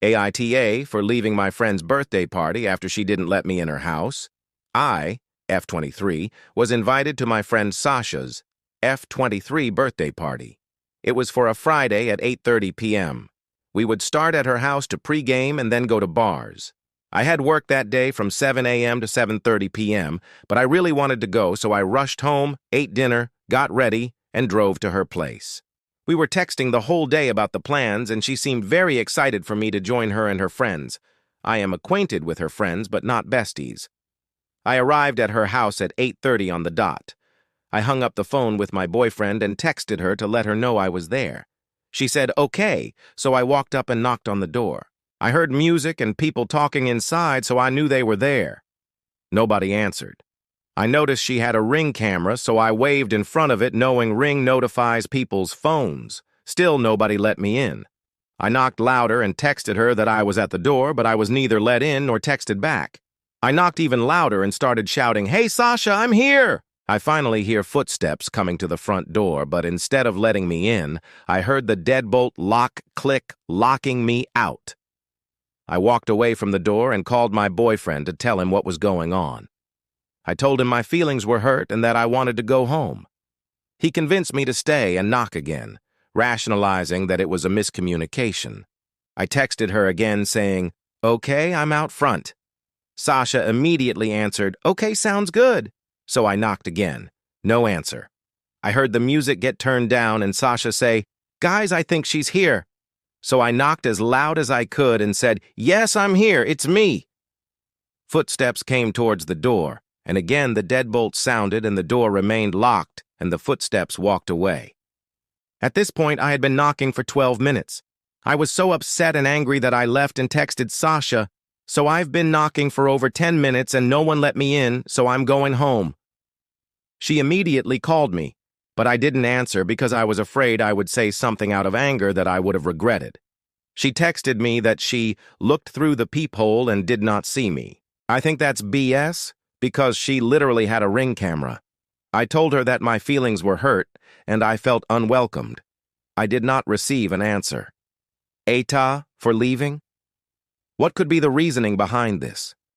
AITA for leaving my friend's birthday party after she didn't let me in her house. I, F23, was invited to my friend Sasha's F23 birthday party. It was for a Friday at 8:30 p.m. We would start at her house to pregame and then go to bars. I had work that day from 7 a.m. to 7:30 p.m., but I really wanted to go, so I rushed home, ate dinner, got ready, and drove to her place. We were texting the whole day about the plans, and she seemed very excited for me to join her and her friends. I am acquainted with her friends, but not besties. I arrived at her house at 8:30 on the dot. I hung up the phone with my boyfriend and texted her to let her know I was there. She said, "Okay," so I walked up and knocked on the door. I heard music and people talking inside, so I knew they were there. Nobody answered. I noticed she had a Ring camera, so I waved in front of it, knowing Ring notifies people's phones. Still, nobody let me in. I knocked louder and texted her that I was at the door, but I was neither let in nor texted back. I knocked even louder and started shouting, "Hey, Sasha, I'm here!" I finally hear footsteps coming to the front door, but instead of letting me in, I heard the deadbolt lock click, locking me out. I walked away from the door and called my boyfriend to tell him what was going on. I told him my feelings were hurt and that I wanted to go home. He convinced me to stay and knock again, rationalizing that it was a miscommunication. I texted her again saying, "Okay, I'm out front." Sasha immediately answered, "Okay, sounds good." So I knocked again. No answer. I heard the music get turned down and Sasha say, "Guys, I think she's here." So I knocked as loud as I could and said, "Yes, I'm here, it's me." Footsteps came towards the door, and again the deadbolt sounded and the door remained locked and the footsteps walked away. At this point, I had been knocking for 12 minutes. I was so upset and angry that I left and texted Sasha, "So I've been knocking for over 10 minutes and no one let me in, so I'm going home." She immediately called me, but I didn't answer because I was afraid I would say something out of anger that I would have regretted. She texted me that she looked through the peephole and did not see me. I think that's BS because she literally had a Ring camera. I told her that my feelings were hurt and I felt unwelcomed. I did not receive an answer. AITA for leaving? What could be the reasoning behind this?